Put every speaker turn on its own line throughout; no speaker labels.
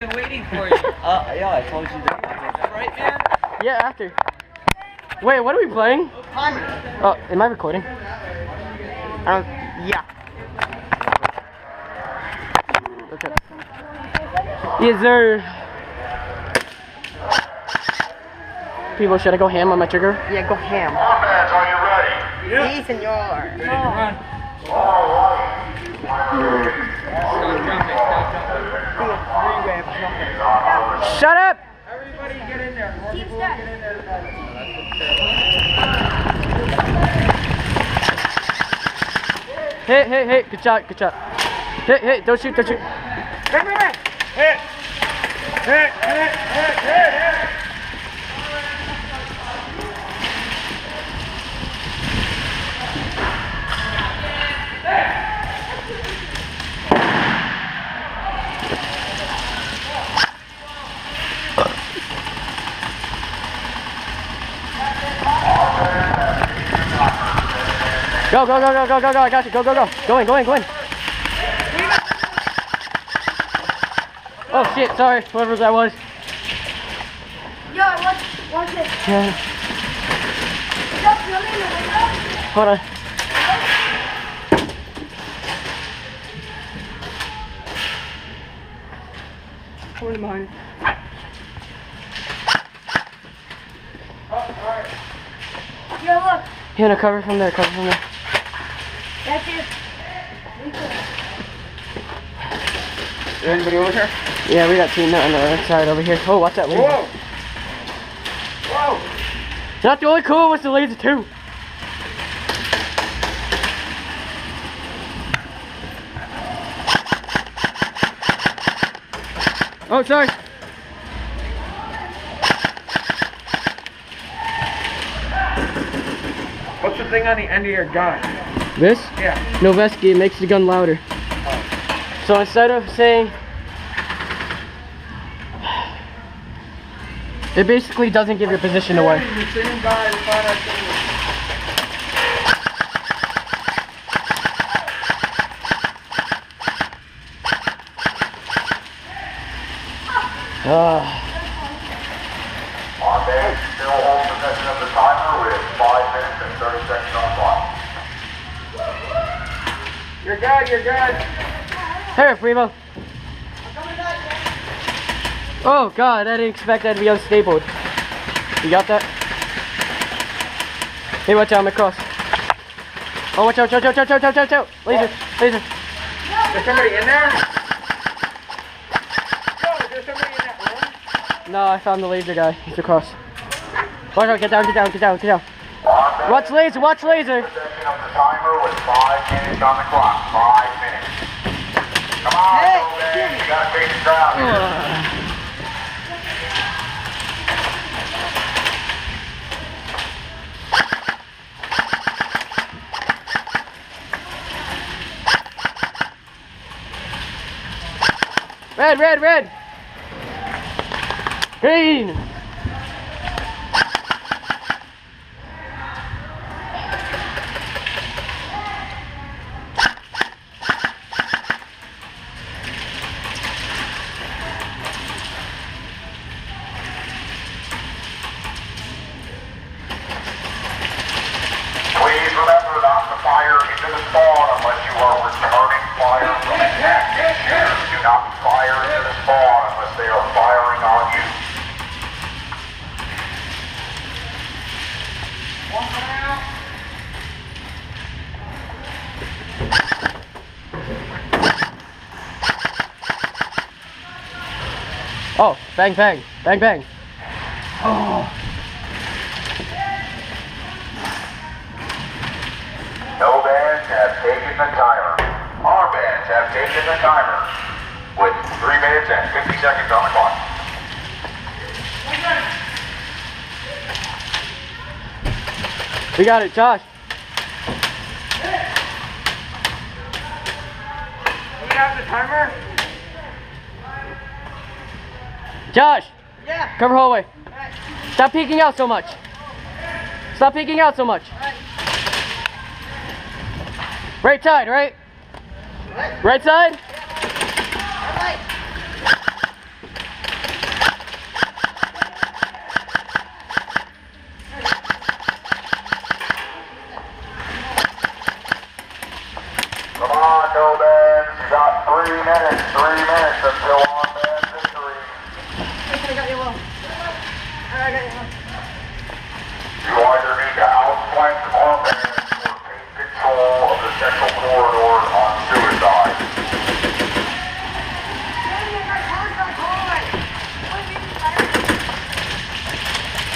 Been waiting for you. Yeah, I told you that. Right, man?
Yeah, after. Wait, what are we playing? Oh, am I recording? Yeah. Okay. Yes, sir. People, should I go ham on my trigger?
Yeah, go ham.
Offense, are you ready?
Sí, señor.
Ready to run.
All right.
Stop jumping, stop jumping.
Shut up!
Everybody get in there. More people get in there.
Hey, good shot. Hey, don't shoot.
Hit!
Go, I got you, go. Go in. Oh shit, sorry, whoever that was.
Yo, watch it.
Yeah.
Stop filming the window.
Hold on.
Hold him behind.
Yo, look.
Here, no, cover from there.
That's it.
Is anybody over here?
Yeah, we got team on the other side over here. Oh, watch that laser.
Whoa! Whoa!
Not the only cool was the laser too. Oh, sorry.
What's the thing on the end of your gun?
This?
Yeah.
Noveski, it makes the gun louder. So instead of saying, it basically doesn't give your position away.
The same guy that found our thing.
Offense, still hold possession of the timer with 5 minutes and 30 seconds on the clock.
You're good.
Here, Primo. Oh god, I didn't expect that to be unstable. You got that? Hey, watch out, I'm across. Oh, watch out. Laser.
There's somebody in there? Yo, is there somebody in that room?
No, I found the laser guy. He's across. Watch out, get down.
Offense,
Watch laser.
possession of the timer with 5 minutes on the clock. 5 minutes. Come on, man. You gotta take the ground here.
Red. Green.
Please remember not to fire into the spawn unless you are returning fire from an active shooter. Do not fire into the spawn unless they are firing on you.
Oh, bang. Oh.
No bands have taken the timer. Our bands have taken the timer with 3 minutes and 50 seconds on the clock.
We got it, Josh.
You have the timer?
Josh,
Yeah.
cover hallway. Stop peeking out so much. Right side, right? Right side?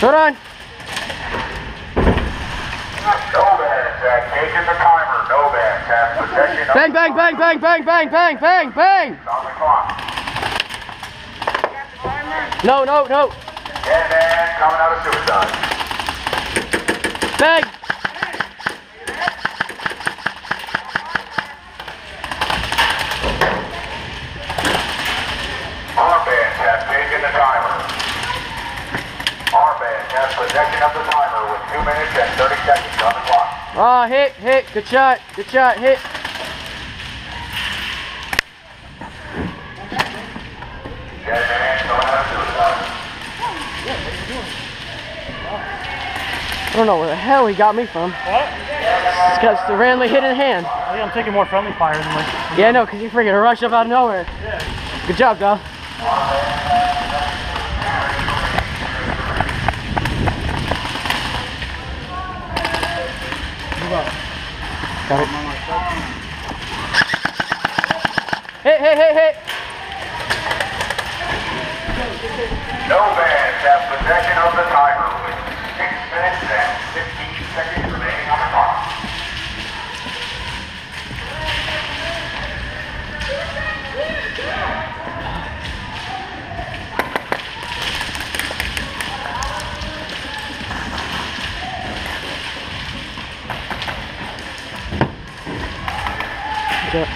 Hold on.
No bans have taken the timer. No bans have possession of
Bang, bang, bang, bang, bang, bang, bang, bang, bang.
on the clock.
No, no, no.
Dead man coming out of suicide.
Bang.
Armbands have taken the timer. Armbands has possession of the timer with 2 minutes and 30 seconds on the clock.
Oh, hit, hit. Good shot, hit.
Dead man coming out of suicide.
I don't know where the hell he got me from.
What?
This guy's the randomly hit in the hand.
I think I'm taking more friendly fire than like.
Yeah, no, because you freaking rushed up out of nowhere.
Yeah.
Good job, dog. Got it. Hit, hit, hit, hit.
No bans have possession of the timer with 6 minutes and 15 seconds remaining on the clock.
Good job.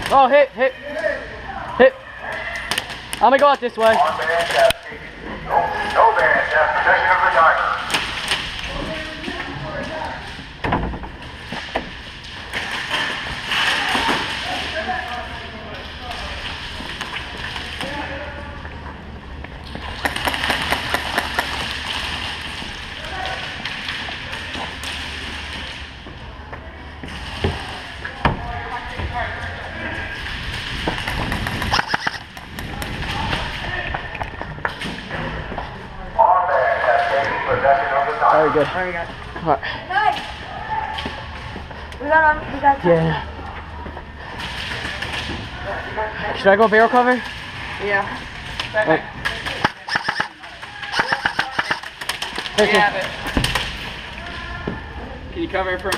Oh, hit, hit, hit. I'm gonna go out this way.
No bans have possession of the timer.
Very good.
Very good.
Alright.
Nice. We got.
Yeah. Should I go barrel cover?
Yeah.
Right. Thank you.
Can you cover it for me?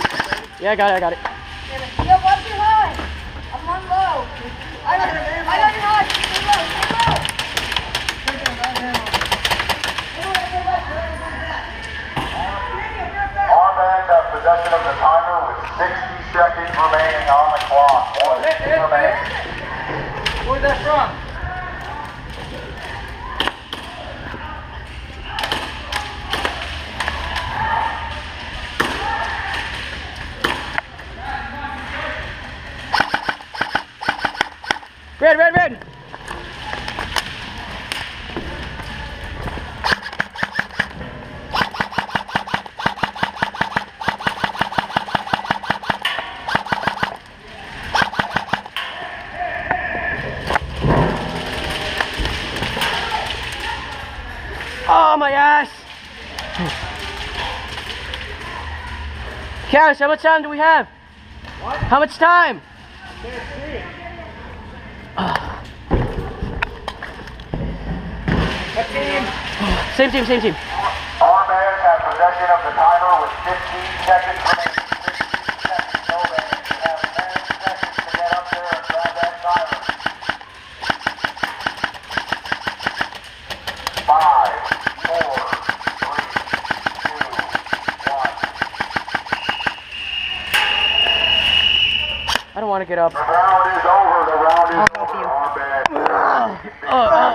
Yeah, I got it, I got it.
Yo, watch your high. I'm on low. I got your high. Stay low.
Armbands have possession of the timer with 60 seconds remaining on the clock.
Where's that from?
Red, red, red! Oh, my ass! Karis, how much time do we have? What? How much time? Same team, same team.
Armbands have possession of the timer with 15 seconds remaining. 15 seconds. No bans. You have 10 seconds to get up there and grab that timer. 5, 4, 3, 2, 1.
I don't want to get up.
The round is over. The round is over. Armbands.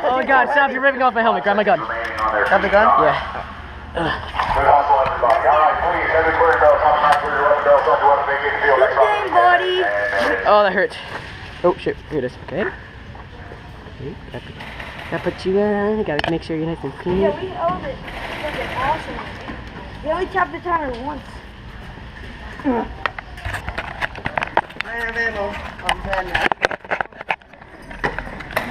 Oh my God, stop, you're ripping off my helmet. Grab my gun.
Have the gun?
Yeah.
Good hustle, everybody. All right, please, every clear bell coming back through your weapon bell, so you want to make it feel
Good game, buddy.
Oh, that hurt. Oh, shit. Here it is. Okay. Gotta put you in. Gotta make sure you're nice and clean.
Yeah, we owned it. It's fucking awesome. We only tapped the timer once.
I have ammo. I'm dead now.